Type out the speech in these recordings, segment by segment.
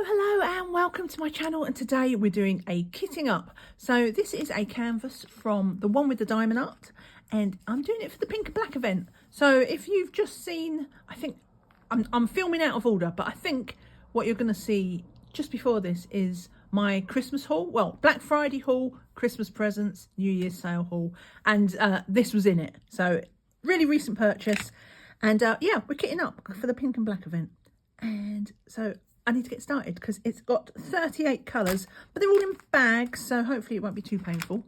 Hello and welcome to my channel, and today we're doing a kitting up. So this is a canvas from the one with the diamond art, and I'm doing it for the pink and black event. So if you've just seen, I think I'm filming out of order, but I think what you're going to see just before this is my Christmas haul, well, Black Friday haul, Christmas presents, New Year's sale haul, and this was in it. So really recent purchase, and yeah, we're kitting up for the pink and black event. And so I need to get started because it's got 38 colours, but they're all in bags, so hopefully it won't be too painful.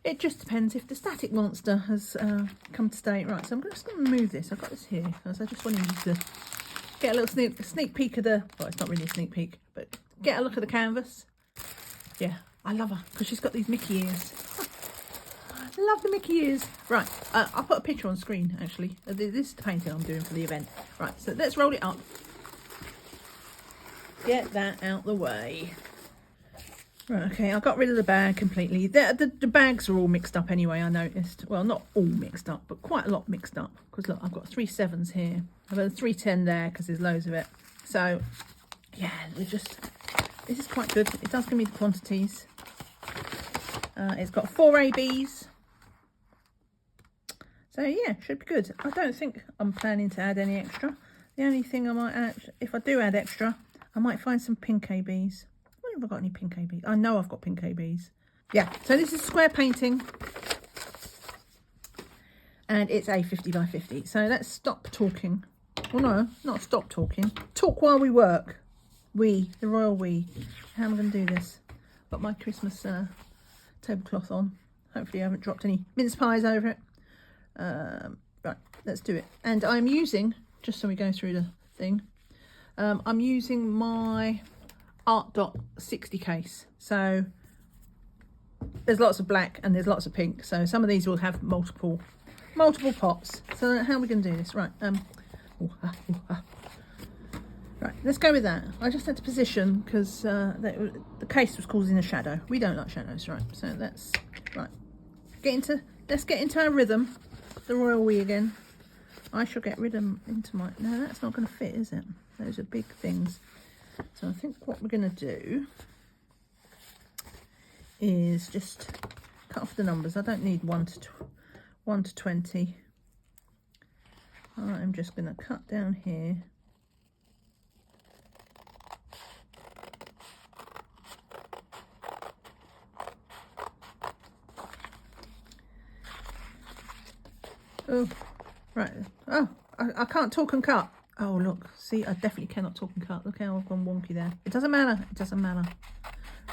It just depends if the static monster has come to stay. Right, so I'm just going to move this. I've got this here because I just wanted you to get a little sneak peek of the, well, it's not really a sneak peek, but get a look at the canvas. Yeah, I love her because she's got these Mickey ears. I love the Mickey ears. Right, I'll put a picture on screen, actually. This is the painting I'm doing for the event. Right, so let's roll it up. Get that out the way. Right, okay, I got rid of the bag completely. The bags are all mixed up anyway, I noticed. Well, not all mixed up, but quite a lot mixed up. Because look, I've got 3 7s here. I've got a 310 there because there's loads of it. So, yeah, this is quite good. It does give me the quantities. It's got 4 ABs. So, yeah, should be good. I don't think I'm planning to add any extra. The only thing I might add, if I do add extra, I might find some pink ABs. I wonder if I've got any pink ABs. I know I've got pink ABs. Yeah, so this is square painting. And it's a 50 by 50. So let's stop talking. Well, no, not stop talking. Talk while we work. We, the royal we. How am I going to do this? Got my Christmas tablecloth on. Hopefully I haven't dropped any mince pies over it. Right, let's do it. And I'm using, just so we go through the thing, I'm using my ArtDot 60 case. So there's lots of black and there's lots of pink. So some of these will have multiple pots. So how are we going to do this? Right. Right. Let's go with that. I just had to position because the case was causing a shadow. We don't like shadows, right? So let's let's get into our rhythm. The royal we again. I shall get rid of into my... No, that's not going to fit, is it? Those are big things. So I think what we're going to do is just cut off the numbers. I don't need 1 to 20. I'm just going to cut down here. Oh, right. Oh, I can't talk and cut. Oh, look. See, I definitely cannot talk and cut. Look how I've gone wonky there. It doesn't matter. It doesn't matter.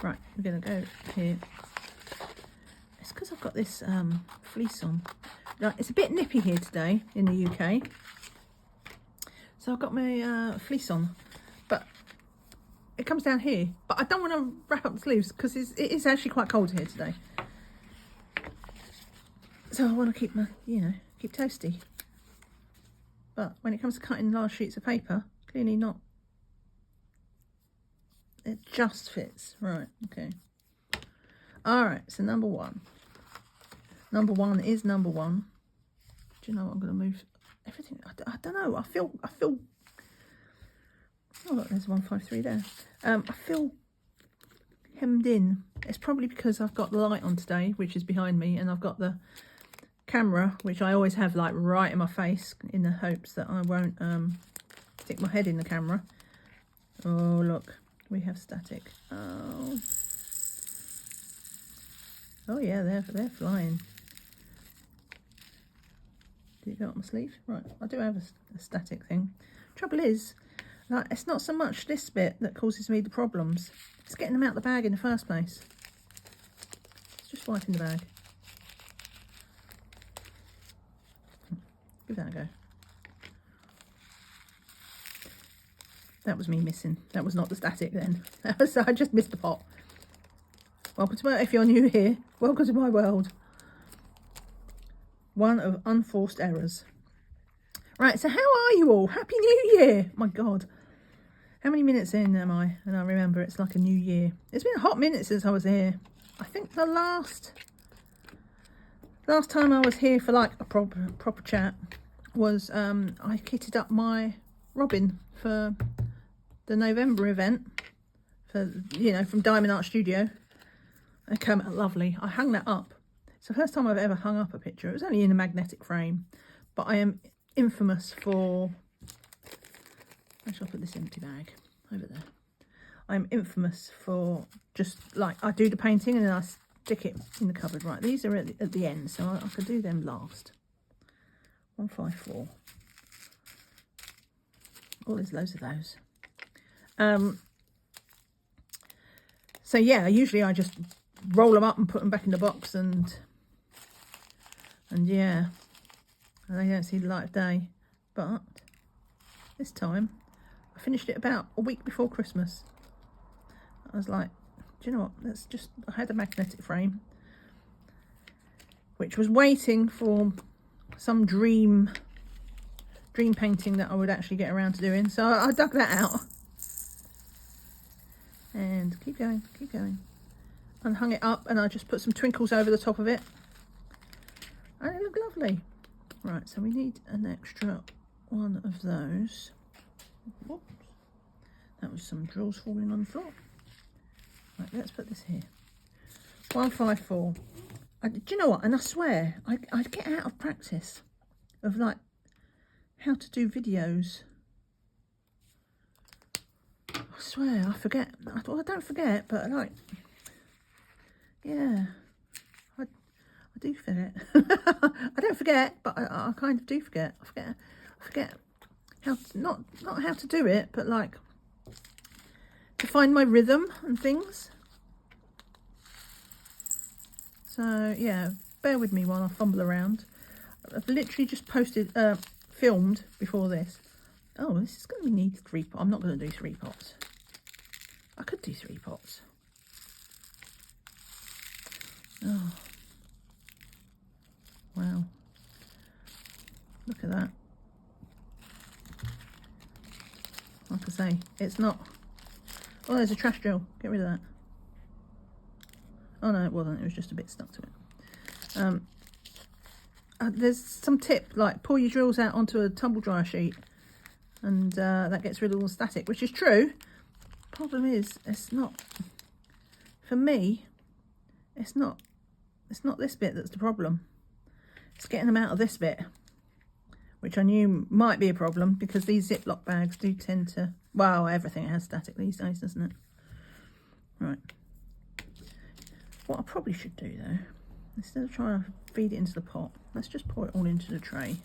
Right, we're going to go here. It's because I've got this fleece on. Right, it's a bit nippy here today in the UK. So I've got my fleece on. But it comes down here. But I don't want to wrap up the sleeves because it is actually quite cold here today. So I want to keep my, keep toasty. But when it comes to cutting large sheets of paper, clearly not. It just fits. Right, okay. All right, so number 1. Number 1 is number 1. Do you know what? I'm going to move everything. I don't know. I feel. Oh, look, there's 153 there. I feel hemmed in. It's probably because I've got the light on today, which is behind me, and I've got the camera, which I always have like right in my face in the hopes that I won't stick my head in the camera. Oh, look, we have static. Oh yeah, they're flying. Did you go up my sleeve? Right, I do have a static thing. Trouble is, like, it's not so much this bit that causes me the problems. It's getting them out the bag in the first place. It's just wiping the bag. Give that a go. That was me missing. That was not the static then. I just missed the pot. Welcome to my, if you're new here, welcome to my world. One of unforced errors. Right, so how are you all? Happy New Year! My God. How many minutes in am I? And I remember it's like a new year. It's been a hot minute since I was here. I think the last time I was here for like a proper chat was I kitted up my robin for the November event. for, you know, from Diamond Art Studio. They came out lovely. I hung that up. It's the first time I've ever hung up a picture. It was only in a magnetic frame, but I am infamous for... Where shall I put this empty bag? Over there. I'm infamous for just like, I do the painting and then I stick it in the cupboard. Right, these are at the end, so I could do them last. 154. Oh, there's loads of those. So yeah, usually I just roll them up and put them back in the box, and yeah, they don't see the light of day. But this time I finished it about a week before Christmas. I was like, do you know what, let's just, I had a magnetic frame which was waiting for some dream painting that I would actually get around to doing, so I dug that out and keep going, and hung it up, and I just put some twinkles over the top of it and it looked lovely. Right, so we need an extra one of those. Whoops. That was some drills falling on the floor. Right, let's put this here. 154. Do you know what? And I swear, I'd get out of practice of like how to do videos. I swear, I forget. Well, I don't forget, but like, yeah, I do forget. I don't forget, but I kind of do forget. I forget how to, not how to do it, but like to find my rhythm and things. So yeah, bear with me while I fumble around. I've literally just filmed before this. Oh, this is going to need 3 pots. I'm not going to do 3 pots. I could do 3 pots. Oh, wow! Look at that. Like I say, it's not. Oh, there's a trash drill. Get rid of that. Oh no, it wasn't. It was just a bit stuck to it. There's some tip, like pull your drills out onto a tumble dryer sheet, and that gets rid of all the static, which is true. Problem is, it's not. For me, it's not this bit that's the problem. It's getting them out of this bit, which I knew might be a problem because these Ziploc bags do tend to. Well, everything has static these days, doesn't it? Right. What I probably should do though, instead of trying to feed it into the pot, let's just pour it all into the tray.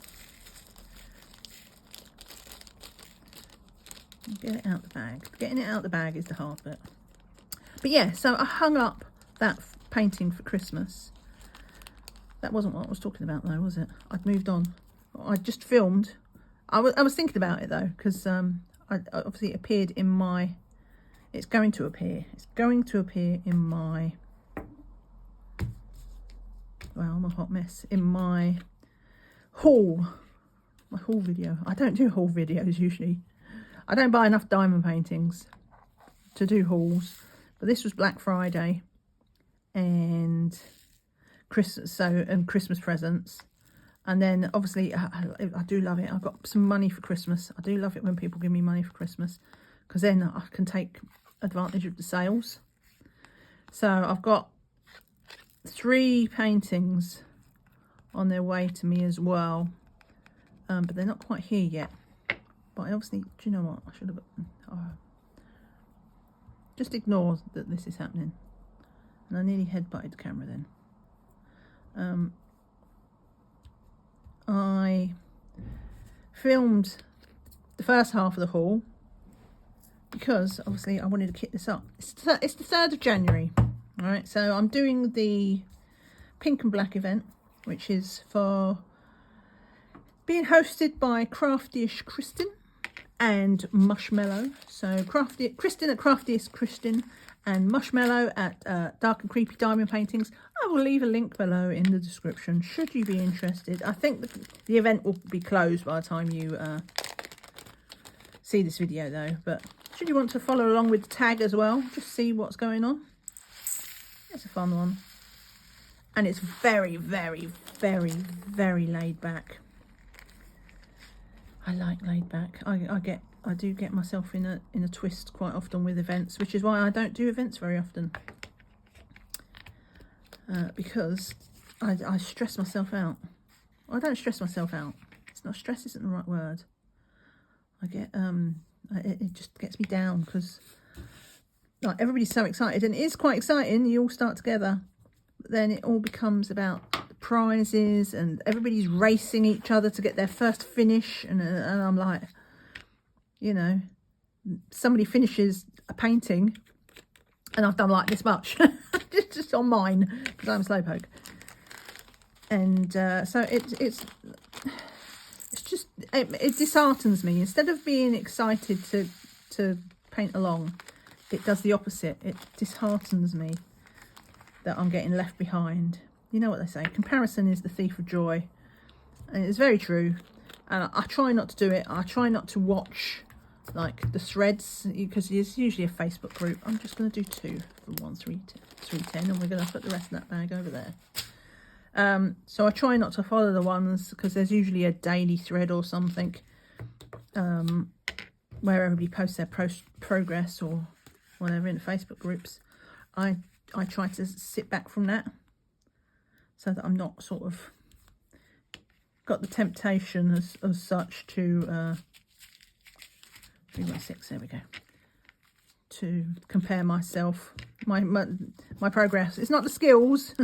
Get it out the bag. Getting it out the bag is the hard bit. But yeah, so I hung up that painting for Christmas. That wasn't what I was talking about though, was it? I'd moved on. I just filmed. I was thinking about it though, because obviously it appeared in my. It's going to appear. It's going to appear in my. Well, I'm a hot mess. In my haul video. I don't do haul videos usually. I don't buy enough diamond paintings to do hauls, but this was Black Friday and Christmas presents, and then obviously I do love it. I've got some money for Christmas. I do love it when people give me money for Christmas, because then I can take advantage of the sales. So I've got 3 paintings on their way to me as well, but they're not quite here yet. But I obviously, do you know what? I should have. Just ignore that this is happening. And I nearly headbutted the camera then. I filmed the first half of the haul because obviously I wanted to kit this up. It's the 3rd of January. All right, so I'm doing the pink and black event, which is for being hosted by ishKristyn and Mushmellow. So Kristyn at ishKristyn and Mushmellow at Dark and Creepy Diamond Paintings. I will leave a link below in the description should you be interested. I think the event will be closed by the time you see this video though, but should you want to follow along with the tag as well, just see what's going on. It's a fun one, and it's very, very, very, very laid back. I like laid back. I get I do get myself in a twist quite often with events, which is why I don't do events very often, because I stress myself out. I don't stress myself out. It's not, stress isn't the right word. I get it just gets me down, because like everybody's so excited, and it is quite exciting. You all start together, but then it all becomes about the prizes, and everybody's racing each other to get their first finish, and I'm like, you know, somebody finishes a painting and I've done like this much just on mine, because I'm a slowpoke, and so it's just it disheartens me. Instead of being excited to paint along, it does the opposite. It disheartens me that I'm getting left behind. You know what they say, comparison is the thief of joy, and it's very true. And I try not to do it. I try not to watch like the threads, because it's usually a Facebook group. I'm just going to do 2 from 1 through 10, and we're going to put the rest in that bag over there. So I try not to follow the ones, because there's usually a daily thread or something where everybody posts their progress or whatever in the Facebook groups. I try to sit back from that, so that I'm not sort of got the temptation as such to 3 by 6, there we go, to compare myself, my progress. It's not the skills,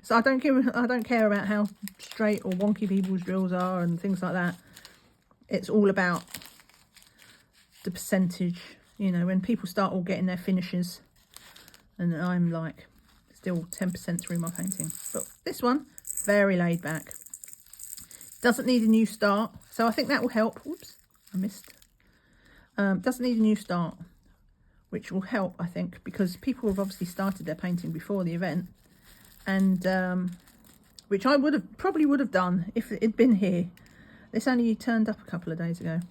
so I don't care about how straight or wonky people's drills are and things like that. It's all about the percentage, you know, when people start all getting their finishes and I'm like still 10% through my painting. But this one, very laid back, doesn't need a new start, so I think that will help. Whoops, I missed. Doesn't need a new start, which will help, I think, because people have obviously started their painting before the event, and which I probably would have done if it had been here. This only turned up a couple of days ago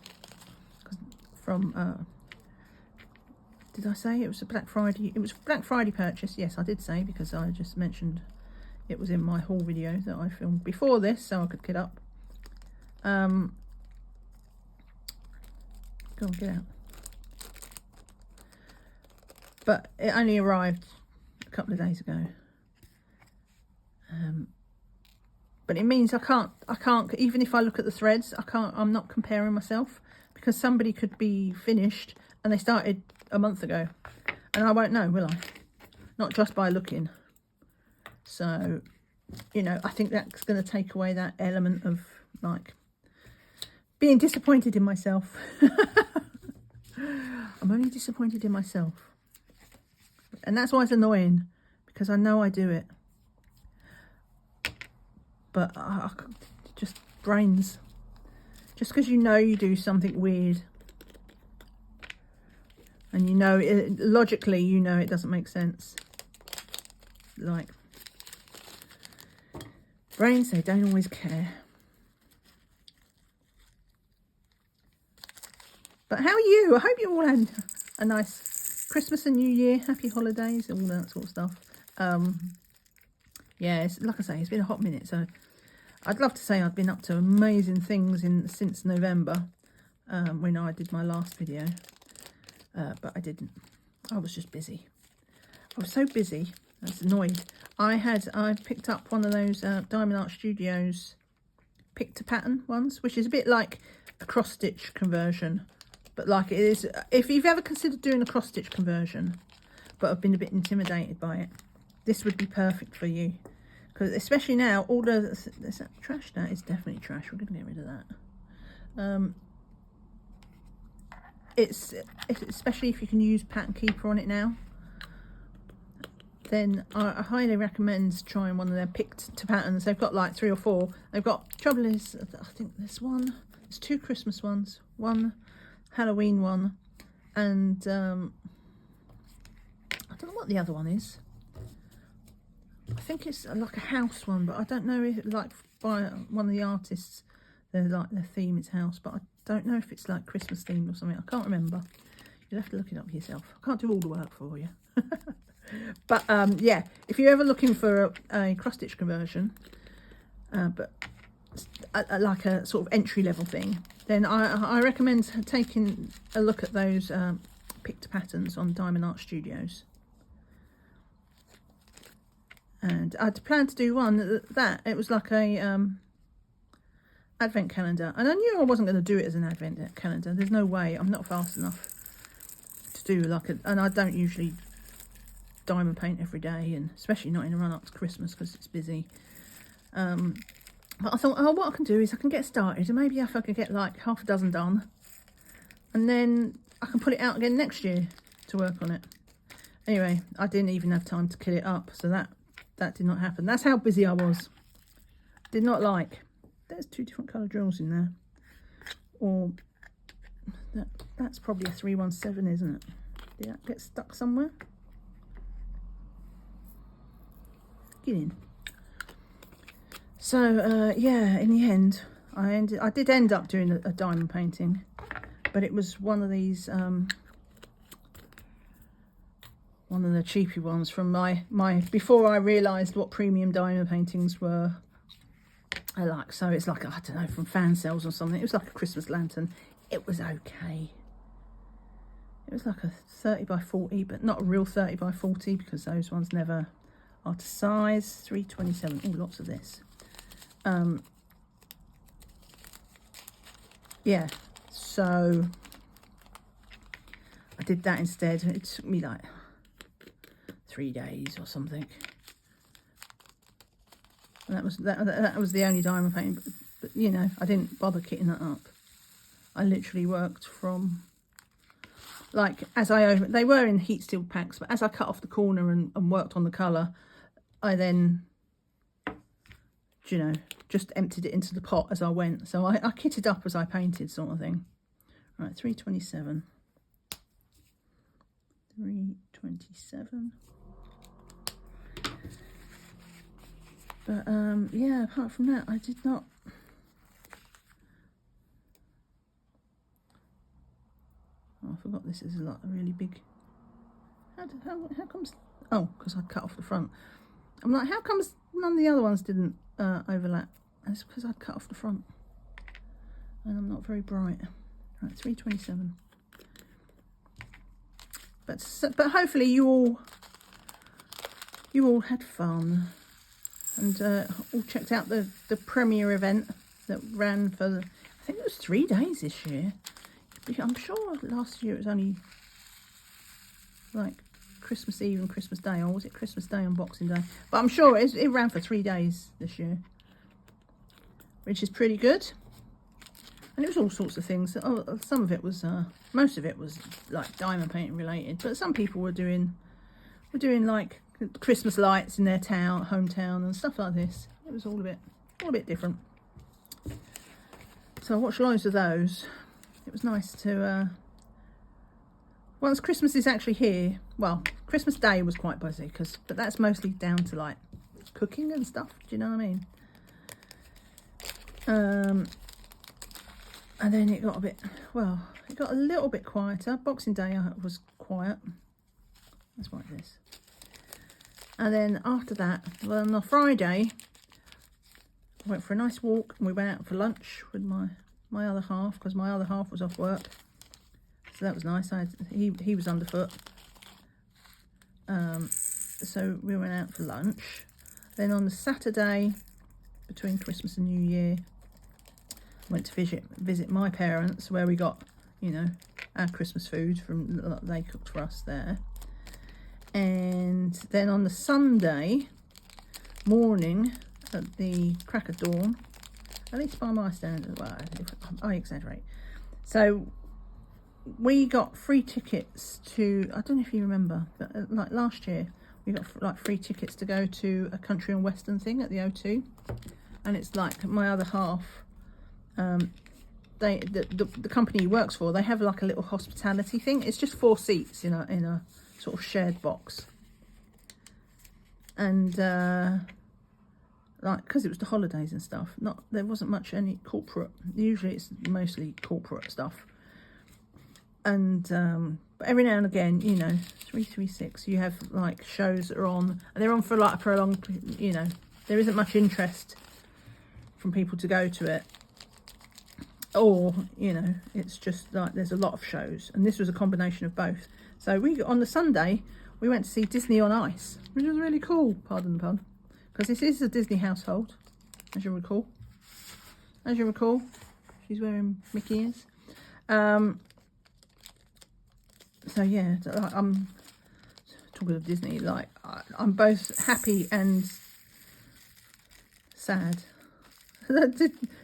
from did I say it was a Black Friday? It was a Black Friday purchase. Yes, I did say, because I just mentioned it was in my haul video that I filmed before this, so I could get up. Go on, get out. But it only arrived a couple of days ago. But it means I can't, even if I look at the threads, I'm not comparing myself, because somebody could be finished and they started a month ago, and I won't know, will I? Not just by looking. So, you know, I think that's going to take away that element of like being disappointed in myself. I'm only disappointed in myself, and that's why it's annoying, because I know I do it, but just brains. Just because you know you do something weird, and you know it, logically you know it doesn't make sense, like brains, they don't always care. But how are you? I hope you all had a nice Christmas and New Year, happy holidays, all that sort of stuff. Yeah, it's, like I say, it's been a hot minute, so I'd love to say I'd been up to amazing things since November, when I did my last video, but I didn't. I was just busy. I was so busy, I was annoyed. I picked up one of those Diamond Art Studios pick to pattern ones, which is a bit like a cross stitch conversion, but like it is, if you've ever considered doing a cross stitch conversion but have been a bit intimidated by it, this would be perfect for you. Because especially now, all the, is that trash? That is definitely trash. We're going to get rid of that. It's especially if you can use Pattern Keeper on it now, then I highly recommend trying one of their picked to patterns. They've got like 3 or 4. They've got, trouble is, I think there's 2 Christmas ones, 1 Halloween one, and I don't know what the other one is. I think it's like a house one, but I don't know if, like, by one of the artists, they're like, their theme is house, but I don't know if it's like Christmas themed or something. I can't remember. You'll have to look it up yourself. I can't do all the work for you. But yeah, if you're ever looking for a cross stitch conversion, but like a sort of entry level thing, then I recommend taking a look at those picked patterns on Diamond Art Studios. And I'd planned to do one that it was like a advent calendar, and I knew I wasn't going to do it as an advent calendar. There's no way, I'm not fast enough to do like a, and I don't usually diamond paint every day, and especially not in the run up to Christmas because it's busy. But I thought, oh, what I can do is I can get started, and maybe if I could get like half a dozen done, and then I can put it out again next year to work on it. Anyway, I didn't even have time to kit it up, so that did not happen. That's how busy I was. Did not like. There's 2 different colour drills in there. Or that's probably a 317, isn't it? Did that get stuck somewhere? Get in. So yeah, in the end, I did end up doing a diamond painting, but it was one of these one of the cheapy ones from my before I realised what premium diamond paintings were. I like, so it's like, I don't know, from fan sales or something. It was like a Christmas lantern. It was okay. It was like a 30 by 40, but not a real 30 by 40 because those ones never are to size. 327. Oh, lots of this. Yeah, so I did that instead. It took me like 3 days or something. And that was the only diamond painting, but you know, I didn't bother kitting that up. I literally worked from, like, they were in heat steel packs, but as I cut off the corner and worked on the colour, I then, you know, just emptied it into the pot as I went. So I kitted up as I painted, sort of thing. Right, 327. 327. But yeah, apart from that, I did not. Oh, I forgot this is like a really big. How comes? Oh, because I cut off the front. I'm like, how comes none of the other ones didn't overlap? And it's because I cut off the front, and I'm not very bright. Right, 327. But hopefully you all had fun. And all checked out the premiere event that ran for, I think it was 3 days this year. I'm sure last year it was only like Christmas Eve and Christmas Day, or was it Christmas Day and Boxing Day? But I'm sure it ran for 3 days this year, which is pretty good. And it was all sorts of things. Oh, some of it was, most of it was like diamond painting related, but some people were doing like Christmas lights in their hometown and stuff like this. It was all a bit different. So I watched loads of those. It was nice to once Christmas is actually here. Well, Christmas Day was quite busy but that's mostly down to like cooking and stuff. Do you know what I mean? And then it got a little bit quieter. Boxing Day was quiet. That's what it is. And then after that, well, on a Friday, I went for a nice walk and we went out for lunch with my other half, because my other half was off work. So that was nice. He was underfoot. So we went out for lunch. Then on the Saturday, between Christmas and New Year, I went to visit my parents, where we got, you know, our Christmas food from they cooked for us there. And then on the Sunday morning, at the crack of dawn, at least by my standards, well, I exaggerate. So we got free tickets to, I don't know if you remember, but like last year, we got like free tickets to go to a country and western thing at the O2. And it's like my other half, the company he works for, they have like a little hospitality thing. It's just 4 seats in a sort of shared box. And like, because it was the holidays and stuff, there wasn't much any corporate. Usually it's mostly corporate stuff. And but every now and again, you know, 336, you have like shows that are on, and they're on for like a prolonged, you know, there isn't much interest from people to go to it, or, you know, it's just like there's a lot of shows, and this was a combination of both. So on the Sunday, we went to see Disney on Ice, which was really cool, pardon the pun, because this is a Disney household, as you recall. As you recall, she's wearing Mickey ears. So yeah, I'm talking of Disney, like I'm both happy and sad.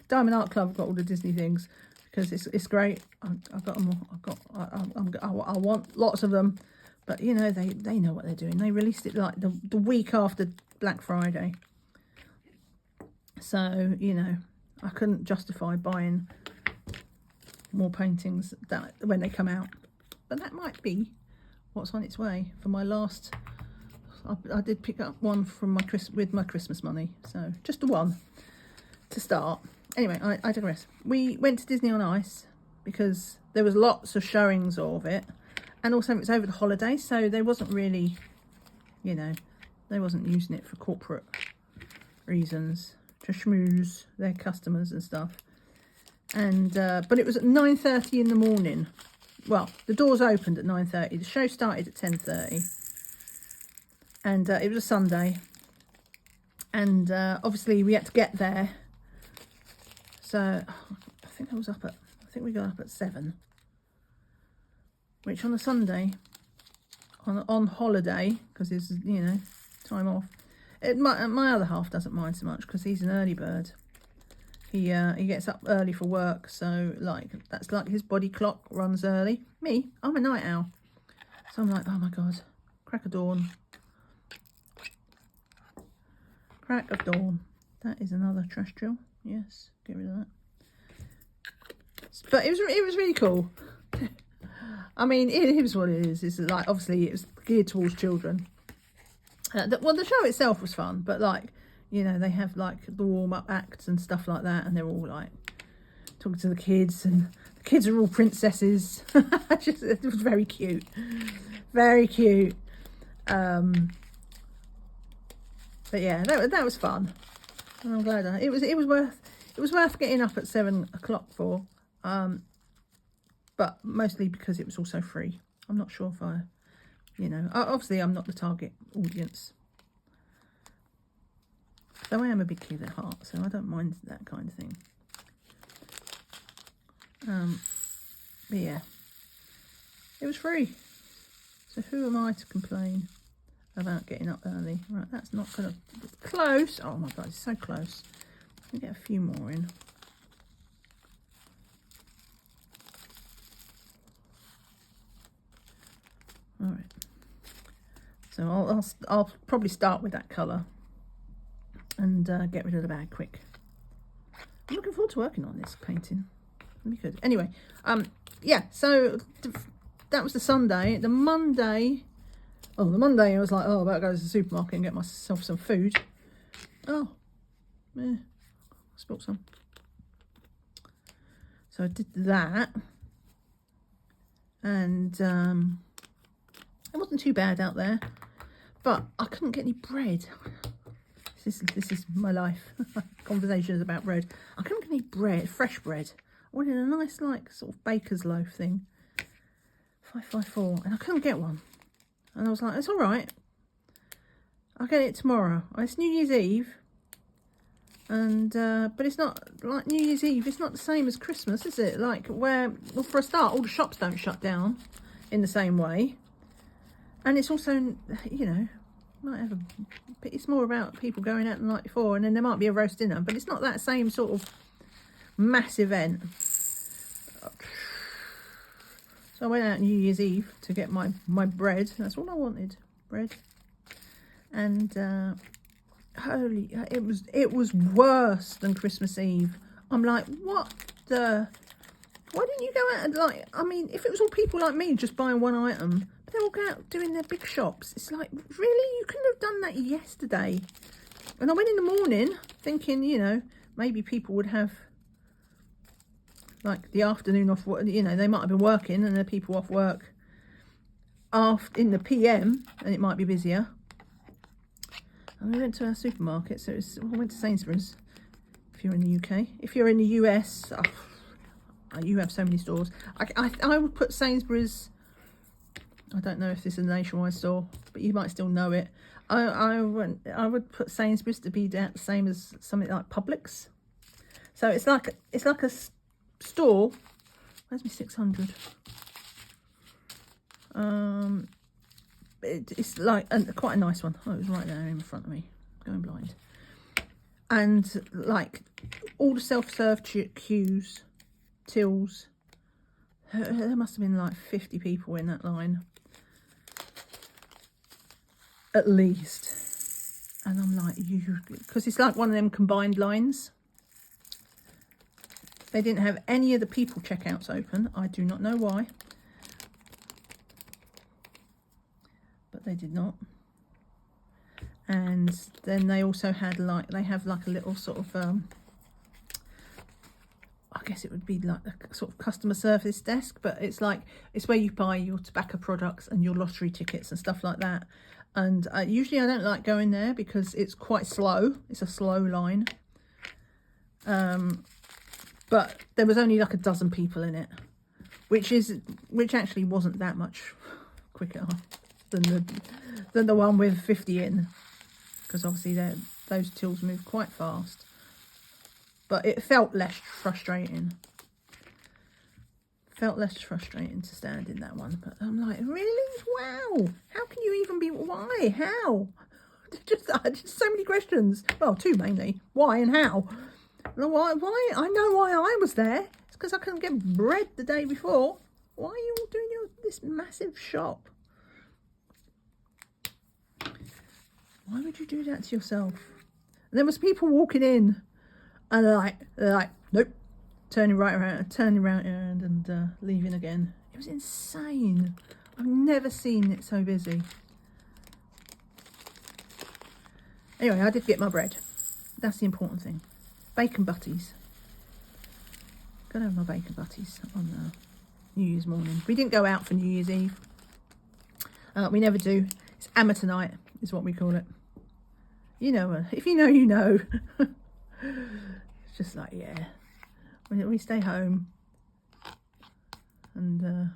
Diamond Art Club have got all the Disney things because it's great. I've got them all. I want lots of them, but you know they know what they're doing. They released it like the week after Black Friday, so you know I couldn't justify buying more paintings that when they come out. But that might be what's on its way for my last. I did pick up one from with my Christmas money, so just the one to start. Anyway, I digress. We went to Disney on Ice because there was lots of showings of it, and also it was over the holidays, so they wasn't really, you know, they wasn't using it for corporate reasons to schmooze their customers and stuff. And but it was at 9:30 in the morning. Well, the doors opened at 9:30. The show started at 10:30, and it was a Sunday. And obviously we had to get there. So I think we got up at 7, which on a Sunday, on holiday, because it's, you know, time off. My other half doesn't mind so much because he's an early bird. He gets up early for work, so like that's like his body clock runs early. Me, I'm a night owl, so I'm like, oh my god, crack of dawn, crack of dawn. That is another trash drill. Yes, get rid of that. But it was really cool. I mean, it was what it is. It's like obviously it was geared towards children. Well, the show itself was fun, but like, you know, they have like the warm-up acts and stuff like that, and they're all like talking to the kids, and the kids are all princesses. It was very cute, very cute. But yeah, that was fun. And I'm glad it was worth getting up at 7 o'clock for. But mostly because it was also free. I'm not sure if you know, obviously I'm not the target audience. Though I am a big kid at heart, so I don't mind that kind of thing. But yeah, it was free. So who am I to complain about getting up early? Right, that's not gonna close. Oh my god, it's so close. Let me get a few more in. All right. So I'll probably start with that colour and get rid of the bag quick. I'm looking forward to working on this painting. It'll be good. Anyway, yeah, so that was the Sunday. The Monday I was like, oh, I better go to the supermarket and get myself some food. Oh, yeah, I spilled some. So I did that, and it wasn't too bad out there, but I couldn't get any bread. This is my life. Conversations about bread. I couldn't get any bread, fresh bread. I wanted a nice, like, sort of baker's loaf thing. 554, and I couldn't get one. And I was like, it's all right. I'll get it tomorrow. It's New Year's Eve, and but it's not like New Year's Eve. It's not the same as Christmas, is it? Like well, for a start, all the shops don't shut down in the same way. And it's also, you know, it's more about people going out the night before, and then there might be a roast dinner, but it's not that same sort of mass event. So I went out New Year's Eve to get my bread. That's all I wanted, bread. And it was worse than Christmas Eve. I'm like, what the? Why didn't you go out and, like, I mean, if it was all people like me just buying one item, but they're all going out doing their big shops. It's like, really? You couldn't have done that yesterday. And I went in the morning thinking, you know, maybe people would have, like, the afternoon off, you know, they might have been working and there are people off work in the PM, and it might be busier. And we went to our supermarket, so I went to Sainsbury's. if you're in the UK. If you're in the US, you have so many stores. I would put Sainsbury's. I don't know if this is a nationwide store, but you might still know it. I would put Sainsbury's to be the same as something like Pebblez. So it's like a store. Where's my 600? It's like quite a nice one. Oh, it was right there in front of me, going blind. And like all the self-serve queues, tills. There must have been like 50 people in that line, at least. And I'm like, because it's like one of them combined lines. They didn't have any of the people checkouts open. I do not know why, but they did not. And then they also had they have like a little sort of, I guess it would be like a sort of customer service desk, but it's where you buy your tobacco products and your lottery tickets and stuff like that. And usually I don't like going there because it's quite slow. It's a slow line. But there was only like a dozen people in it, which actually wasn't that much quicker than the one with 50 in, because obviously those tills move quite fast. But it felt less frustrating. Felt less frustrating to stand in that one. But I'm like, really? Wow. How can you even be? Why? How? Just so many questions. Well, two mainly. Why and how? Why? I know why I was there. It's because I couldn't get bread the day before. Why are you all doing this massive shop? Why would you do that to yourself? And there was people walking in, and they're like, nope, turning around and leaving again. It was insane. I've never seen it so busy. Anyway, I did get my bread. That's the important thing. Bacon butties. Gotta have my bacon butties on New Year's morning. We didn't go out for New Year's Eve. We never do. It's amateur night is what we call it. You know, if you know, you know. It's just like, yeah. We stay home. And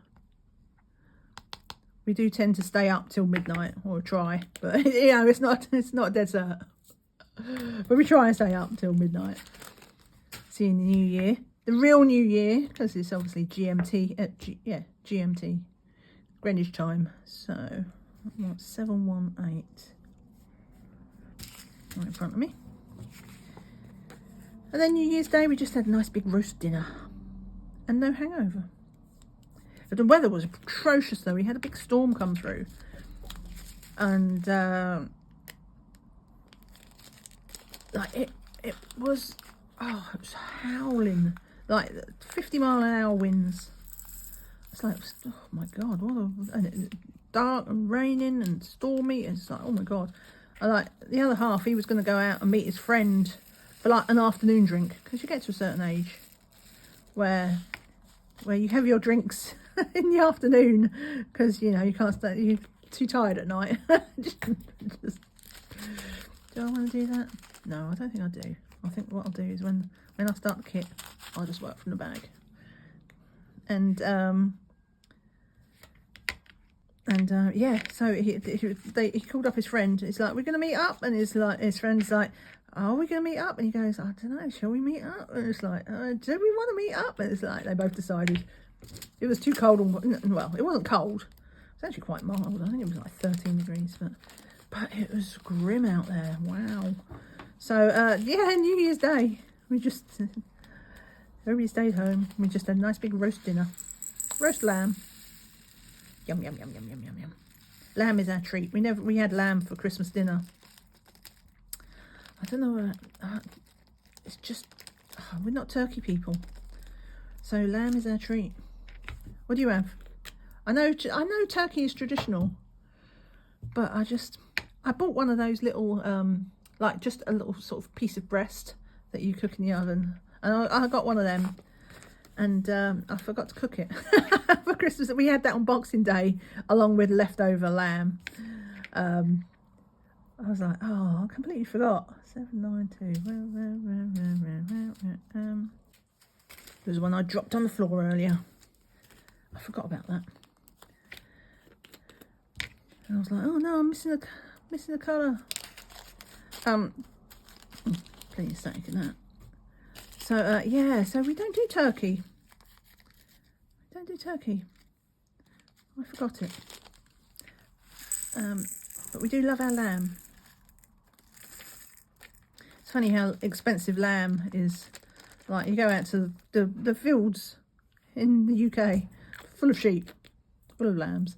we do tend to stay up till midnight, or try. But, you know, it's not a dead cert. But we try and stay up till midnight. Seeing the new year. The real new year, because it's obviously GMT. GMT. Greenwich time. So, 718. Right in front of me. And then New Year's Day, we just had a nice big roast dinner. And no hangover. But the weather was atrocious though. We had a big storm come through. And like it was howling. Like 50-mile-an-hour winds. It's like, oh my God, and it was dark and raining and stormy. And it's like, oh my God. And like the other half, he was going to go out and meet his friend for like an afternoon drink, because you get to a certain age where you have your drinks in the afternoon, because you know you can't stay, you're too tired at night. just, do I want to do that? No, I don't think I do. I think what I'll do is when I start the kit, I'll just work from the bag. And yeah, so he called up his friend. It's like, we're going to meet up, and his friend's like, are we going to meet up? And he goes, I don't know, shall we meet up? And it's like, do we want to meet up? And it's like, they both decided. It was too cold, well, it wasn't cold. It was actually quite mild. I think it was like 13 degrees, but it was grim out there. Wow. So, yeah, New Year's Day, everybody stayed home. We just had a nice big roast dinner. Roast lamb. Yum, yum, yum, yum, yum, yum, yum. Lamb is our treat. We had lamb for Christmas dinner. I don't know, it's just, we're not turkey people. So lamb is our treat. What do you have? I know turkey is traditional, but I bought one of those little, like just a little sort of piece of breast that you cook in the oven. And I got one of them, and I forgot to cook it for Christmas. We had that on Boxing Day along with leftover lamb. I was like, oh, I completely forgot. 792. There's one I dropped on the floor earlier. I forgot about that. And I was like, oh no, I'm missing the colour. Please static in that. So yeah, so we don't do turkey. We don't do turkey. I forgot it. But we do love our lamb. It's funny how expensive lamb is. Like, you go out to the fields in the UK, full of sheep, full of lambs.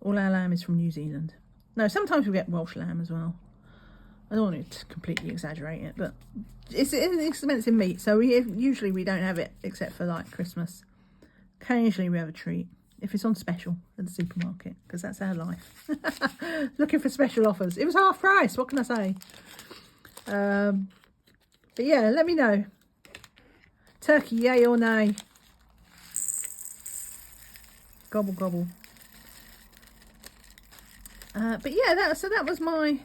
All our lamb is from New Zealand. No, sometimes we get Welsh lamb as well. I don't want to completely exaggerate it, but it's an expensive meat, so usually we don't have it except for like Christmas. Occasionally we have a treat if it's on special at the supermarket, because that's our life. Looking for special offers. It was half price, what can I say? But yeah, let me know. Turkey, yay or nay? Gobble gobble. But yeah, that was my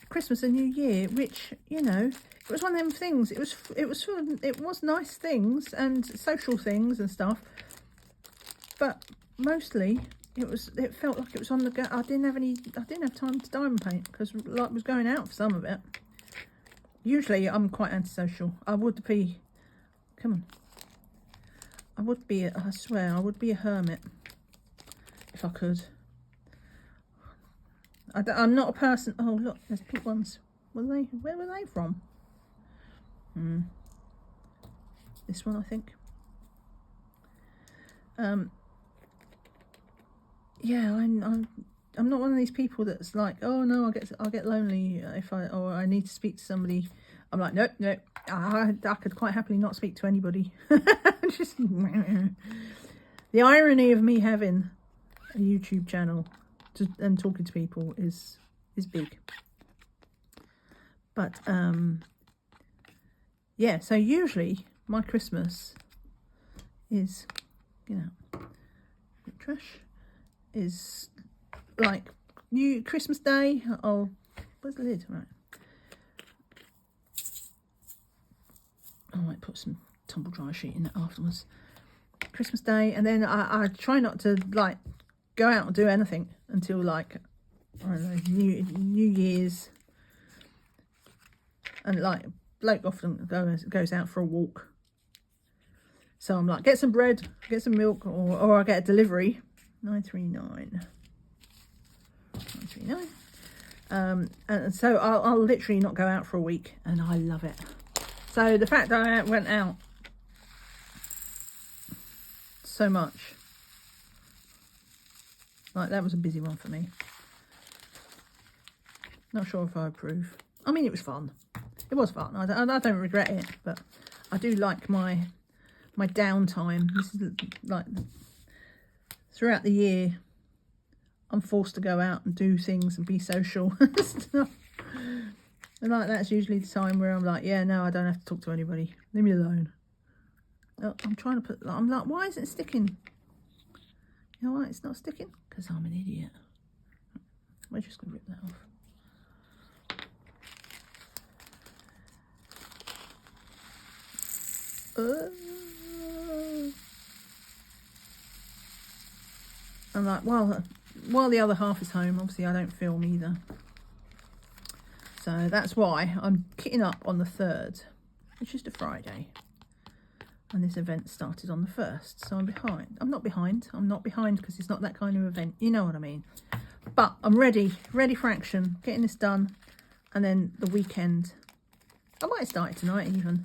Christmas and New Year, which, you know, it was one of them things. It was nice things and social things and stuff, but mostly it felt like it was on the go. I didn't have time to diamond paint because like was going out for some of it. Usually I'm quite antisocial. I would be, come on, I swear I would be a hermit if I could. I'm not a person. Oh look, there's pink ones. Where were they from? This one, I think. Yeah, I'm not one of these people that's like, oh no, I'll get lonely if I need to speak to somebody. I'm like, nope. I could quite happily not speak to anybody. Just the irony of me having a YouTube channel and talking to people is big. But yeah, so usually my Christmas is, you know, trash is like Christmas Day. Oh, where's the lid? Right. I might put some tumble dryer sheet in it afterwards. Christmas Day, and then I try not to like go out and do anything until like, I don't know, New Year's. And like Blake often goes out for a walk, so I'm like, get some bread, get some milk, or I get a delivery. 939. And so I'll literally not go out for a week, and I love it. So the fact that I went out so much, like, that was a busy one for me. Not sure if I approve. I mean, it was fun. It was fun. I don't regret it, but I do like my downtime. This is like throughout the year, I'm forced to go out and do things and be social and stuff. And like, that's usually the time where I'm like, yeah, no, I don't have to talk to anybody. Leave me alone. Oh, I'm trying to put, I'm like, why isn't it sticking? You know why it's not sticking? Because I'm an idiot. We're just going to rip that off. I'm like, while the other half is home, obviously I don't film either. So that's why I'm kitting up on the 3rd, which is the Friday. And this event started on the 1st, so I'm behind. I'm not behind because it's not that kind of event. You know what I mean. But I'm ready for action, getting this done. And then the weekend, I might start it tonight even.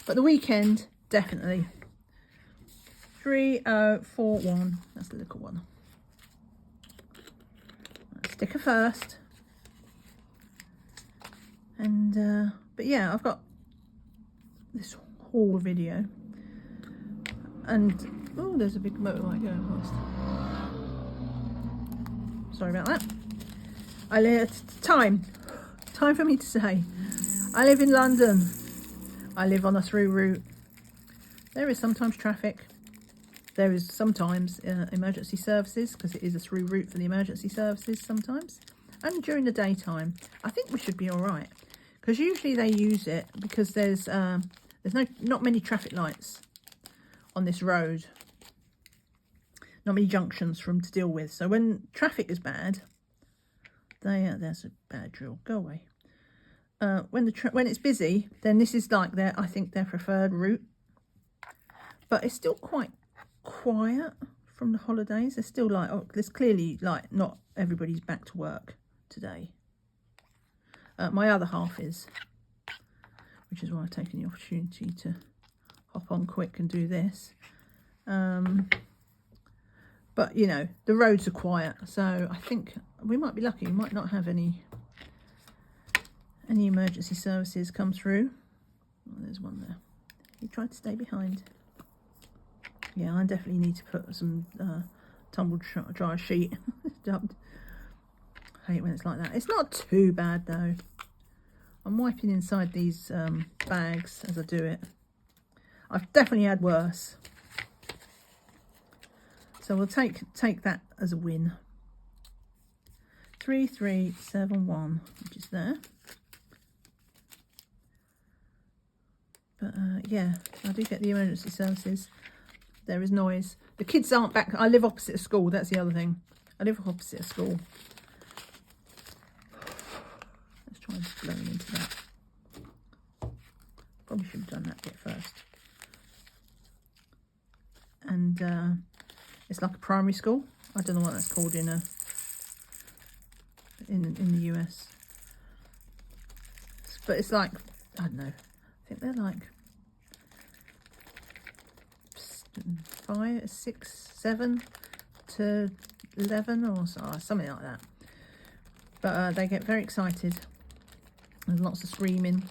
But the weekend, definitely. 3041, that's the little one. Sticker first. And, but yeah, I've got this haul video. And, oh, there's a big motorbike going past. Sorry about that. Time for me to say. I live in London. I live on a through route. There is sometimes traffic. there is sometimes emergency services, because it is a through route for the emergency services sometimes. And during the daytime, I think we should be all right, because usually they use it because there's not many traffic lights on this road, not many junctions for them to deal with. So when traffic is bad, there's a bad drill. Go away. When it's busy, then this is like I think their preferred route. But it's still quite quiet from the holidays. There's still like, oh, there's clearly like not everybody's back to work today. My other half is, which is why I've taken the opportunity to hop on quick and do this. But you know, the roads are quiet, so I think we might be lucky. We might not have any emergency services come through. Oh, there's one there. He tried to stay behind. Yeah, I definitely need to put some tumble dry sheet. I hate when it's like that. It's not too bad though. I'm wiping inside these bags as I do it. I've definitely had worse. So we'll take that as a win. 3371, which is there. But yeah, I do get the emergency services. There is noise. The kids aren't back. I live opposite a school. That's the other thing. I live opposite a school. Let's try blowing into that. Probably should have done that bit first. And it's like a primary school. I don't know what that's called in the US. But it's like, I don't know. I think they're like 5, 6, 7 to 11 or something like that. But they get very excited. There's lots of screaming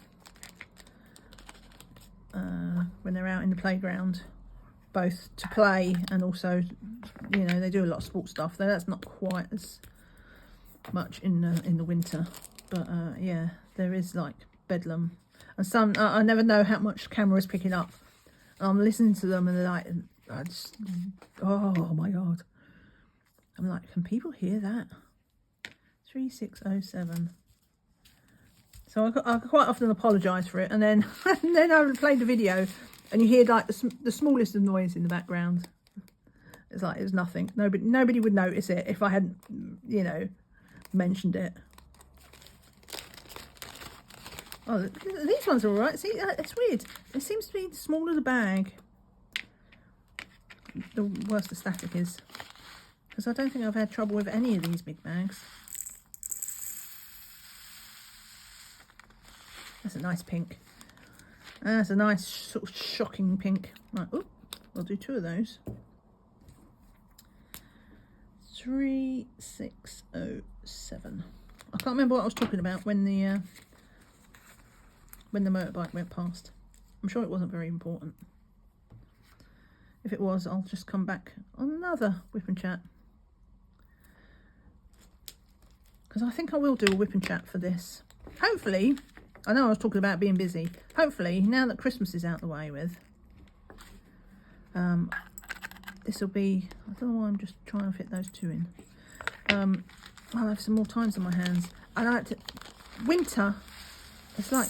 when they're out in the playground, both to play and also, you know, they do a lot of sports stuff. Though that's not quite as much in the winter. But yeah, there is like bedlam, and some I never know how much camera is picking up. I'm listening to them and they're like, oh my god. I'm like, can people hear that? 3607. So I quite often apologise for it, and then I would play the video, and you hear like the smallest of noise in the background. It's like it's nothing. Nobody would notice it if I hadn't, you know, mentioned it. Oh, these ones are all right. See, it's weird. It seems to be the smaller the bag, the worse the static is. Because I don't think I've had trouble with any of these big bags. That's a nice pink. That's a nice sort of shocking pink. Right, oh, I'll do 2 of those. 3607. I can't remember what I was talking about when the motorbike went past. I'm sure it wasn't very important. If it was, I'll just come back on another whip and chat. Because I think I will do a whip and chat for this. Hopefully, I know I was talking about being busy. Hopefully, now that Christmas is out the way with, this will be, I don't know why I'm just trying to fit those 2 in. I'll have some more times on my hands. I like to, winter, it's like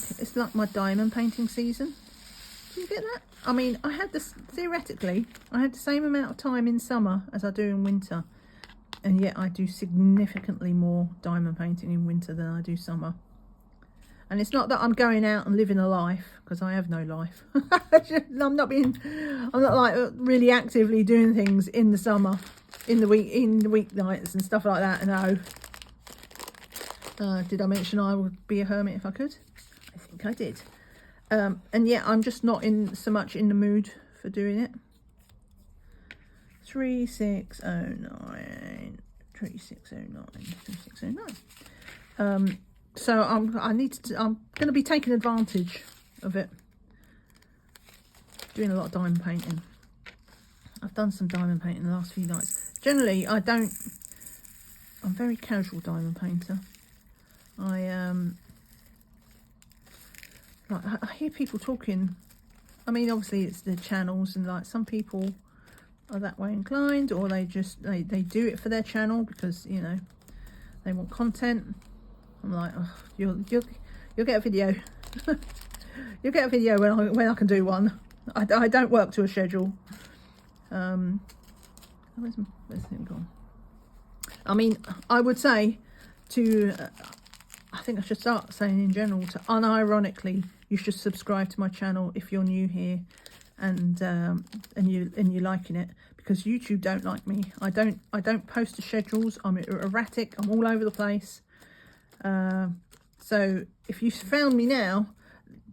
my diamond painting season. Do you get that? I mean, I had this, theoretically, I had the same amount of time in summer as I do in winter. And yet I do significantly more diamond painting in winter than I do summer. And it's not that I'm going out and living a life, because I have no life. I'm not like really actively doing things in the summer, in the weeknights and stuff like that. No. Did I mention I would be a hermit if I could? I think I did. And yet I'm just not so much in the mood for doing it. 3609, 3609, 3609. So I'm going to be taking advantage of it. Doing a lot of diamond painting. I've done some diamond painting the last few nights. Generally, I'm very casual diamond painter. I hear people talking. I mean, obviously it's the channels, and like some people are that way inclined, or they just they do it for their channel because, you know, they want content. I'm like, oh, you'll get a video. You'll get a video when I can do one. I don't work to a schedule. Where's him gone? I mean, I would say to I think I should start saying in general, to unironically, you should subscribe to my channel if you're new here, and you're liking it, because YouTube don't like me. I don't post to schedules. I'm erratic. I'm all over the place. So if you found me now,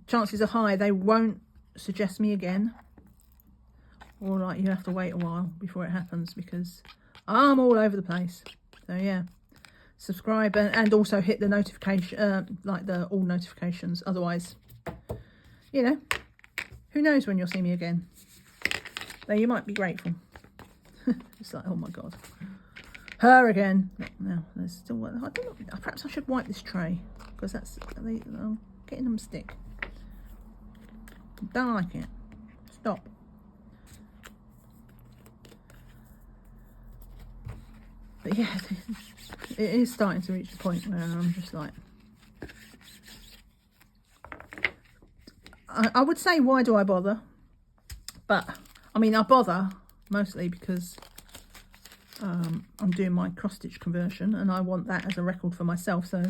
chances are high they won't suggest me again, or like you have to wait a while before it happens, because I'm all over the place. So yeah, subscribe and also hit the notification, like the all notifications. Otherwise, you know, who knows when you'll see me again. Though you might be grateful. It's like, oh my god, her again. No, there's still one. I don't know, perhaps I should wipe this tray, because that's I'm getting them stick. Don't like it. Stop. But yeah, it is starting to reach the point where I'm just like, I would say, why do I bother? But I mean, I bother mostly because I'm doing my cross stitch conversion, and I want that as a record for myself. So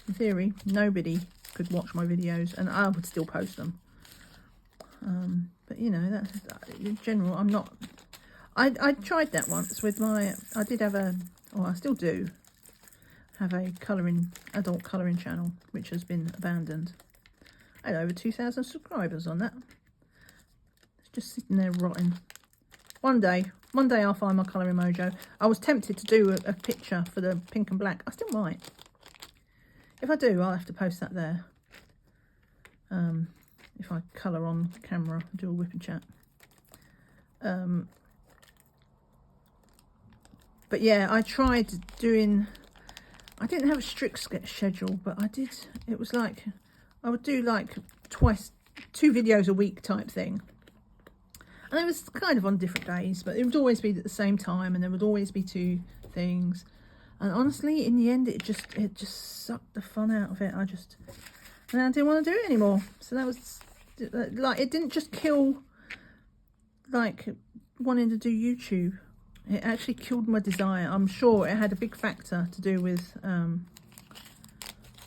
in theory, nobody could watch my videos and I would still post them. But you know, that's in general. I'm not. I tried that once with my. I did have a, or I still do have a adult colouring channel, which has been abandoned. I had over 2,000 subscribers on that. It's just sitting there rotting. One day I'll find my colouring mojo. I was tempted to do a picture for the pink and black. I still might. If I do, I'll have to post that there. If I colour on camera, do a whip and chat. But yeah, I tried doing, I didn't have a strict schedule, but I did, it was like, I would do like 2 videos a week type thing. And it was kind of on different days, but it would always be at the same time, and there would always be 2 things. And honestly, in the end, it just sucked the fun out of it. I didn't want to do it anymore. So that was, like, it didn't just kill, like, wanting to do YouTube. It actually killed my desire. I'm sure it had a big factor to do with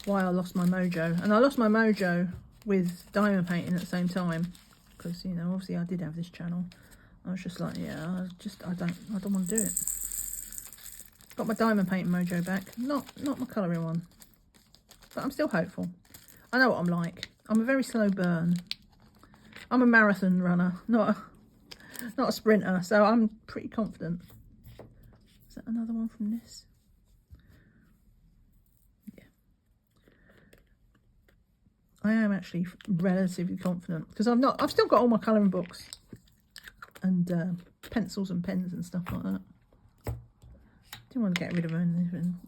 why I lost my mojo. And I lost my mojo with diamond painting at the same time, because, you know, obviously I did have this channel. I was just like, yeah, I don't want to do it. Got my diamond painting mojo back, not my colouring one, but I'm still hopeful. I know what I'm like. I'm a very slow burn. I'm a marathon runner, not a sprinter, so I'm pretty confident. Is that another one from this? Yeah. I am actually relatively confident, because I've still got all my colouring books and pencils and pens and stuff like that. Didn't want to get rid of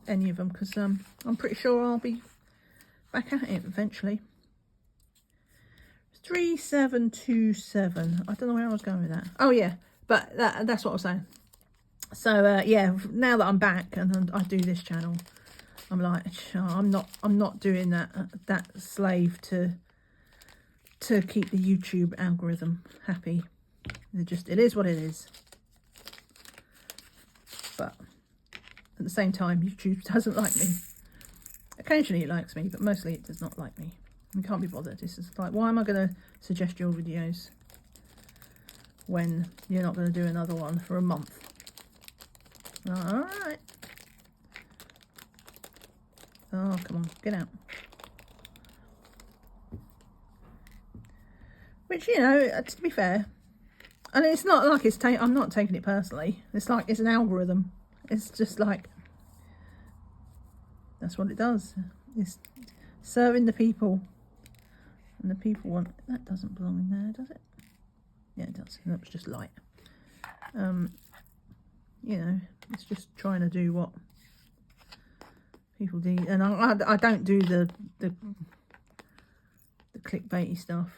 any of them, because I'm pretty sure I'll be back at it eventually. 3727. I don't know where I was going with that. Oh yeah, but that's what I was saying. So yeah, now that I'm back and I do this channel, I'm like, I'm not doing that slave to keep the YouTube algorithm happy. It is what it is. But at the same time, YouTube doesn't like me. Occasionally it likes me, but mostly it does not like me. I can't be bothered. It's just like, why am I going to suggest your videos when you're not going to do another one for a month? Alright. Oh, come on, get out. Which, you know, to be fair, and it's not like I'm not taking it personally. It's like it's an algorithm. It's just like, that's what it does. It's serving the people. And the people want, that doesn't belong in there, does it? Yeah, it does. That was just light. You know, it's just trying to do what people do. And I don't do the clickbaity stuff.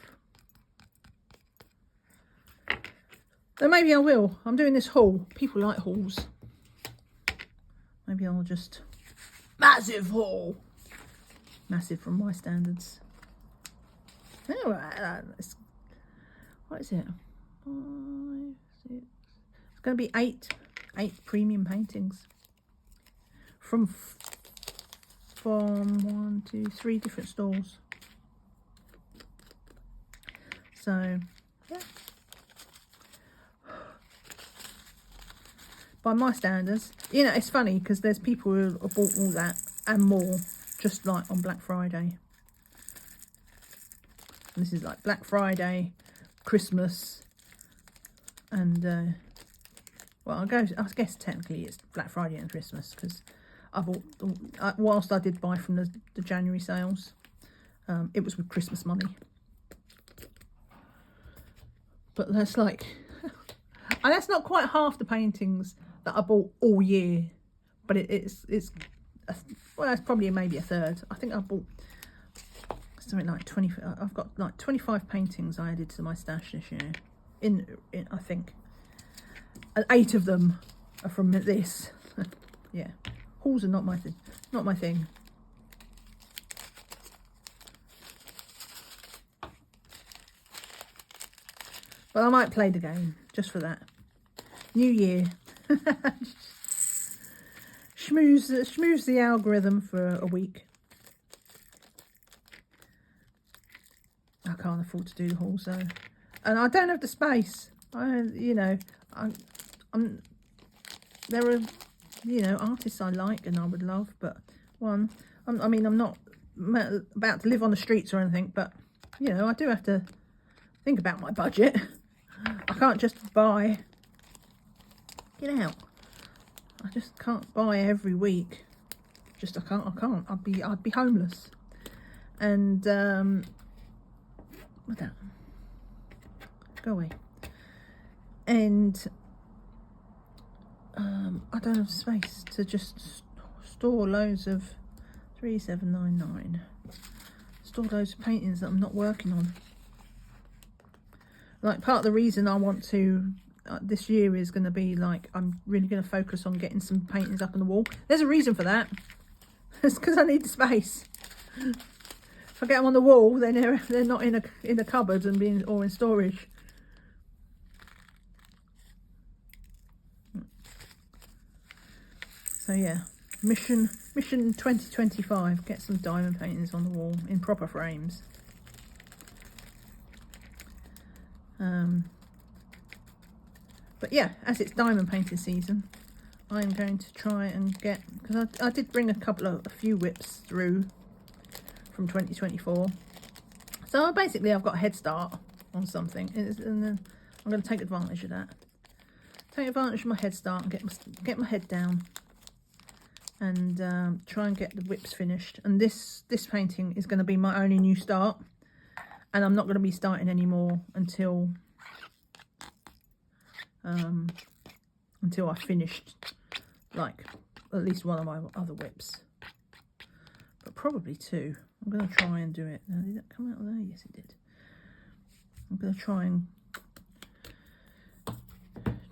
So maybe I will. I'm doing this haul. People like hauls. Maybe I'll just... Massive haul! Massive from my standards. Alright, what is it? 5, 6. It's going to be 8 premium paintings from 1, 2, 3 different stores. So yeah, by my standards, you know, it's funny because there's people who have bought all that and more just like on Black Friday. And this is like Black Friday, Christmas, and well, I guess technically it's Black Friday and Christmas because I bought, whilst I did buy from the January sales, it was with Christmas money. But that's like, and that's not quite half the paintings that I bought all year, but it's well, it's probably maybe a third. I think I bought something like 20. I've got like 25 paintings I added to my stash this year. In I think, and 8 of them are from this. Yeah, hauls are not my thing. Not my thing. But I might play the game just for that. New year. Schmooze the algorithm for a week. I can't afford to do the haul, so, and I don't have the space. You know, there are, you know, artists I like and I would love, but I mean, I'm not about to live on the streets or anything, but you know, I do have to think about my budget. I can't just buy. Get out. I just can't buy every week. Just I can't. I'd be homeless. And what that? Go away. And I don't have space to just store loads of 3799. Store loads of paintings that I'm not working on. Like, part of the reason I want to this year is going to be like, I'm really going to focus on getting some paintings up on the wall. There's a reason for that. It's because I need the space. If I get them on the wall, then they're not in a cupboard and or in storage. So yeah, mission 2025. Get some diamond paintings on the wall in proper frames. But yeah, as it's diamond painting season, I'm going to try and get, because I did bring a few whips through from 2024. So basically I've got a head start on something, and then I'm going to take advantage of that. Take advantage of my head start and get my head down, and try and get the whips finished. And this painting is going to be my only new start, and I'm not going to be starting anymore until I finished like at least one of my other whips, but probably 2. I'm going to try and do it. Now, did that come out of there? Yes, it did. I'm going to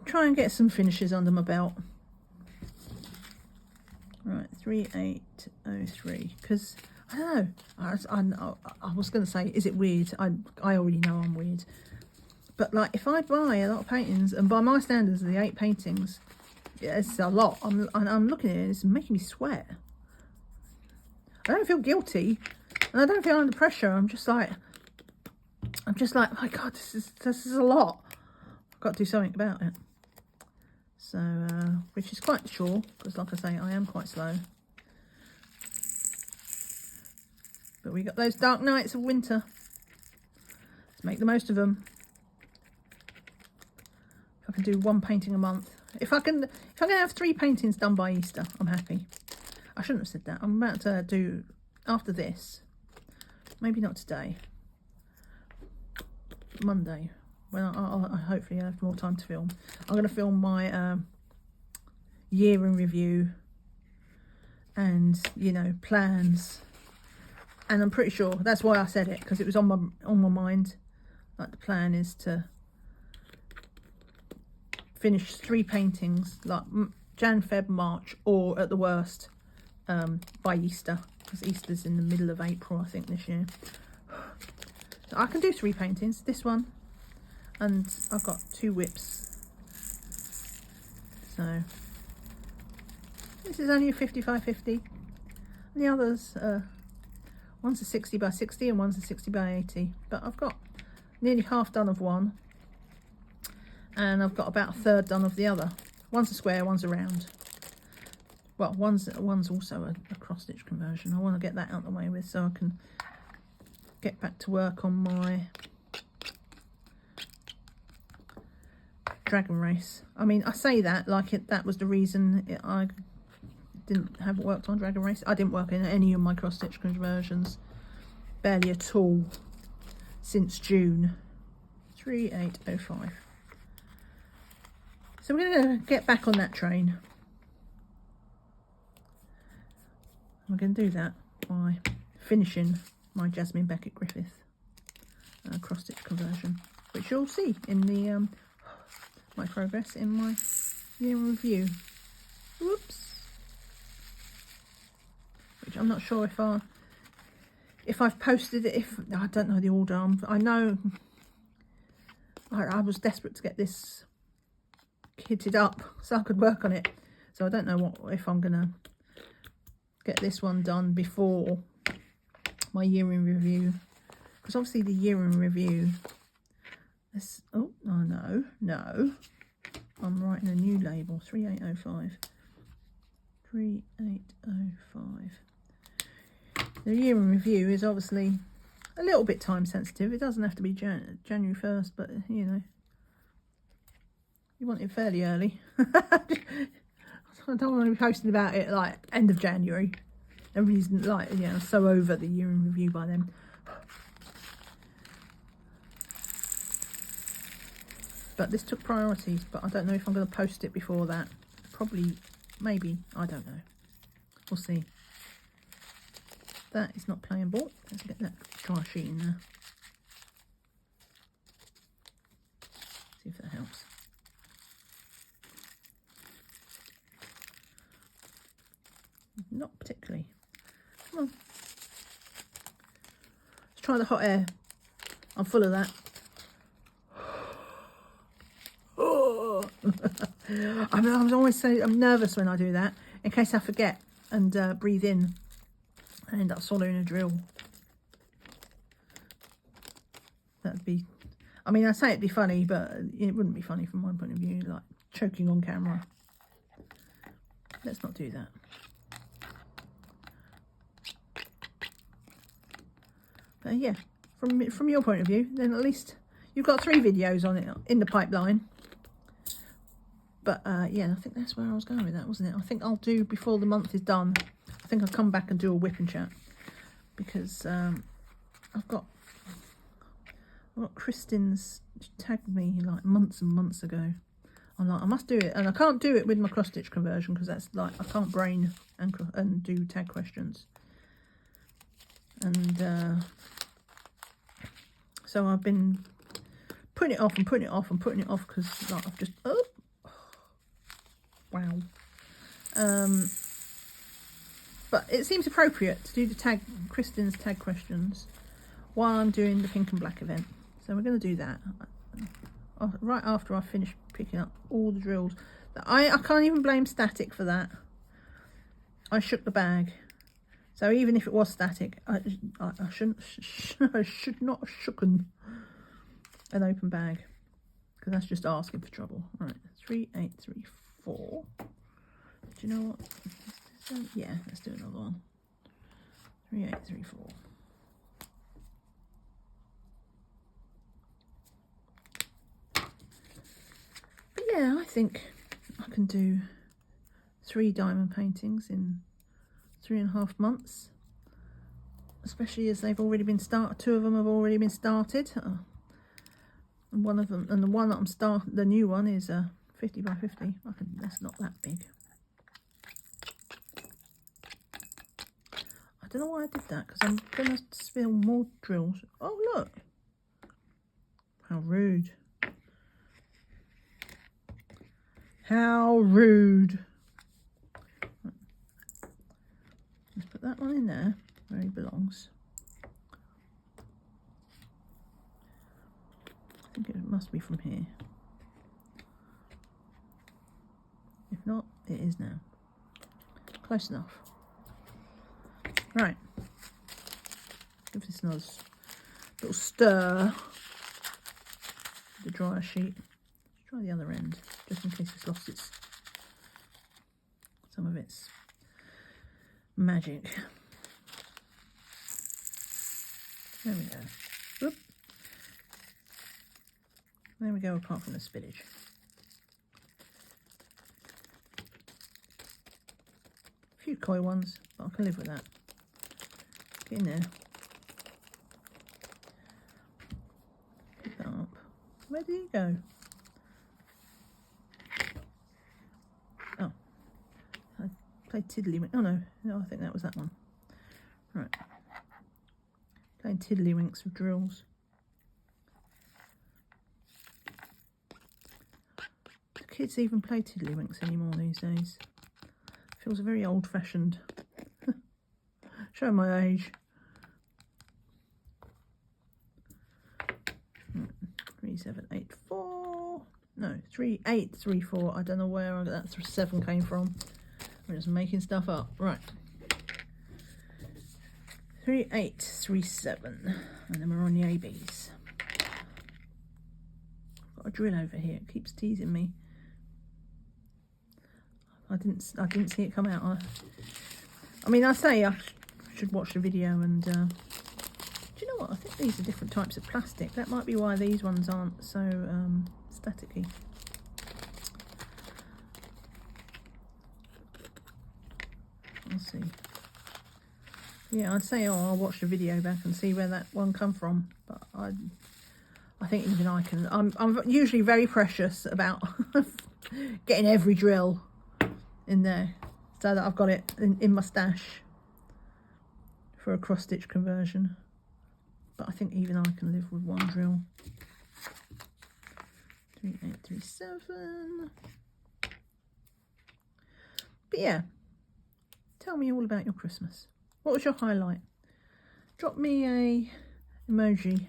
try and get some finishes under my belt. Right, 3803, because I don't know, I was going to say, is it weird? I already know I'm weird. But like, if I buy a lot of paintings, and by my standards, the 8 paintings, yeah, it's a lot. I'm looking at it, it's making me sweat. I don't feel guilty, and I don't feel under pressure. I'm just like, oh my God, this is a lot. I've got to do something about it. So, which is quite sure, because like I say, I am quite slow. But we got those dark nights of winter. Let's make the most of them. If I can do 1 painting a month. If I can have 3 paintings done by Easter, I'm happy. I shouldn't have said that. I'm about to do, after this, maybe not today, Monday, when I hopefully have more time to film. I'm going to film my year in review and, you know, plans. And I'm pretty sure that's why I said it, because it was on my mind. Like, the plan is to finish 3 paintings, like Jan, Feb, March, or at the worst by Easter, because Easter's in the middle of April, I think, this year. So I can do 3 paintings, this one, and I've got 2 whips. So this is only a 50x50. And the others, one's a 60x60 and one's a 60x80. But I've got nearly half done of one, and I've got about a third done of the other. One's a square, one's a round. Well, one's also a cross stitch conversion. I want to get that out of the way with, so I can get back to work on my Dragon Race. I mean, I say that like that was the reason I haven't worked on Dragon Race. I didn't work in any of my cross stitch conversions, barely at all, since June. 3805. So we're going to get back on that train. We're going to do that by finishing my Jasmine Beckett Griffith cross stitch conversion, which you'll see in the my progress in my year in review. Whoops. Which I'm not sure if I've posted it. If I don't know the order. I know I was desperate to get this kitted up so I could work on it. So I don't know if I'm gonna get this one done before my year in review, because obviously the year in review is, oh no, I'm writing a new label. 3805. 3805. The year in review is obviously a little bit time sensitive. It doesn't have to be January 1st, but you know, you want it fairly early. I don't want to be posting about it like end of January. Everybody's like, yeah, so over the year in review by then. But this took priorities, but I don't know if I'm going to post it before that. Probably, maybe, I don't know. We'll see. That is not playing ball. Let's get that dry sheet in there. See if that helps. Not particularly. Come on. Let's try the hot air. I'm full of that. I'm always I'm nervous when I do that, in case I forget and breathe in and end up swallowing a drill. That'd be, I mean, I say it'd be funny, but it wouldn't be funny from my point of view, like choking on camera. Let's not do that. But yeah, from your point of view, then at least you've got 3 videos on it in the pipeline. But yeah, I think that's where I was going with that, wasn't it? I think I'll do, before the month is done, I think I'll come back and do a whip and chat, because I've got Kristyn's tagged me like months and months ago. I'm like, I must do it, and I can't do it with my cross stitch conversion because that's like, I can't brain and do tag questions. And so I've been putting it off and putting it off and putting it off because like, I've just, oh, wow. But it seems appropriate to do the Kristyn's tag questions while I'm doing the pink and black event. So we're going to do that right after I finish picking up all the drills. I can't even blame static for that. I shook the bag. So even if it was static, I should not have shooken an open bag, because that's just asking for trouble. All right, 3834. Do you know what? Yeah, let's do another one. 3834. But yeah, I think I can do 3 diamond paintings in 3.5 months, especially as they've already been started. 2 of them have already been started. And one of them, and the one that I'm starting, the new one, is 50x50. That's not that big. I don't know why I did that, because I'm gonna spill more drills. Oh look, how rude. How rude. Let's put that one in there where he belongs. I think it must be from here. If not, it is now. Close enough. Right. Give this another little stir. The dryer sheet. Let's try the other end, just in case it's lost some of its magic. There we go. Whoop. There we go, apart from the spillage. A few coy ones, but I can live with that. Get in there. Pick that up. Where did he go? Oh. I played tiddlywinks. Oh no, I think that was that one. Right. Playing tiddlywinks with drills. Do kids even play tiddlywinks anymore these days? Feels very old-fashioned. Show my age. 3784. No, 3834. I don't know where that 7 came from. I'm just making stuff up. Right. 3837. And then we're on the ABs. I've got a drill over here. It keeps teasing me. I didn't see it come out. I mean, I say I should watch the video and do you know what? I think these are different types of plastic. That might be why these ones aren't so staticky. Let's see. Yeah, I'd say I'll watch the video back and see where that one come from. But I think even I can. I'm usually very precious about getting every drill in there so that I've got it in my stash for a cross stitch conversion. But I think even I can live with one drill. 3837. But yeah, tell me all about your Christmas. What was your highlight? Drop me a emoji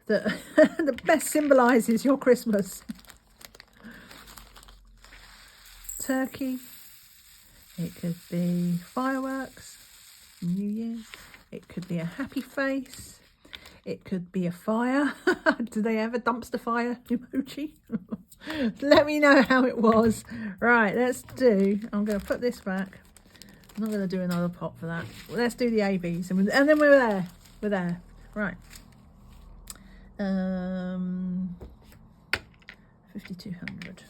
that that best symbolises your Christmas. Turkey. It could be fireworks, New Year's. It could be a happy face. It could be a fire. Do they have a dumpster fire emoji? Let me know how it was. Right, I'm going to put this back. I'm not going to do another pot for that. Let's do the ABs and then we're there. We're there. Right. 5200.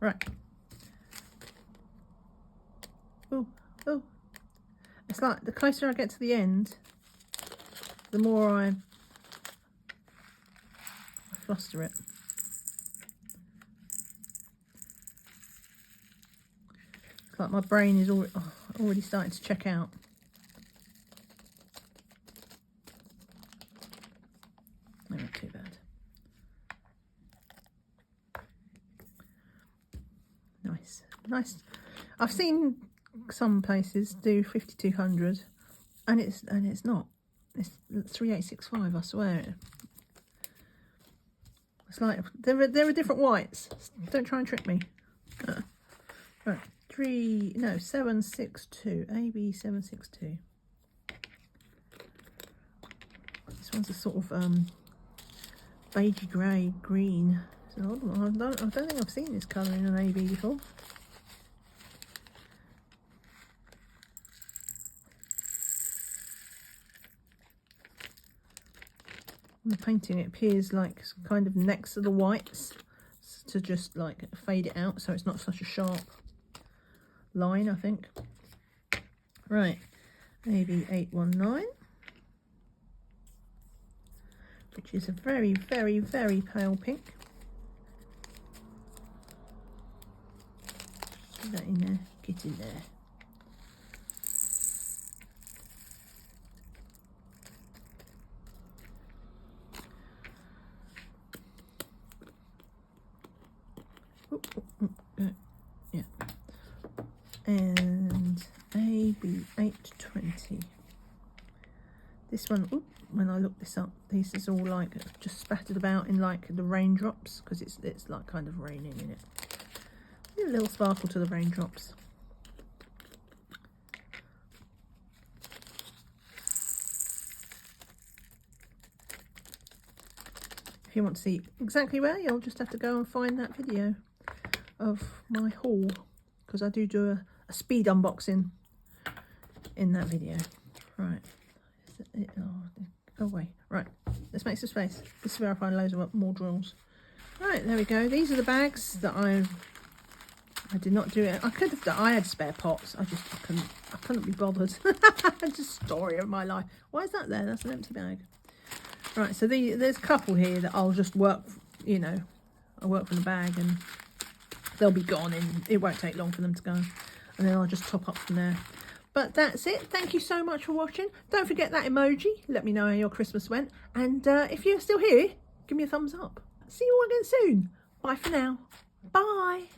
Right. Oh. It's like the closer I get to the end, the more I fluster it. It's like my brain is already starting to check out. No, not too bad. Nice. I've seen some places do 5200 and it's not. It's 3865, I swear. It's like there are different whites. Don't try and trick me. Right. 762. AB 762. This one's a sort of beigey grey green. It's an odd one. I don't think I've seen this colour in an AB before. In the painting it appears like kind of next to the whites to just like fade it out so it's not such a sharp line, I think. Right, AB 819, which is a very, very, very pale pink. Put that in there, get in there. Yeah. And AB820. This one, when I looked this up, this is all like just spattered about in like the raindrops, because it's like kind of raining in it. A little sparkle to the raindrops. If you want to see exactly where, you'll just have to go and find that video of my haul, because I do a speed unboxing in that video. Right. Go away. Right. Let's make some space. This is where I find loads of more drills. Right, there we go. These are the bags that I did not do it. I could have done. I had spare pots. I couldn't be bothered. Just story of my life. Why is that there? That's an empty bag. Right, so there's a couple here that I'll just work, you know, I'll work from the bag and they'll be gone and it won't take long for them to go. And then I'll just top up from there. But that's it. Thank you so much for watching. Don't forget that emoji. Let me know how your Christmas went. And if you're still here, give me a thumbs up. See you all again soon. Bye for now. Bye.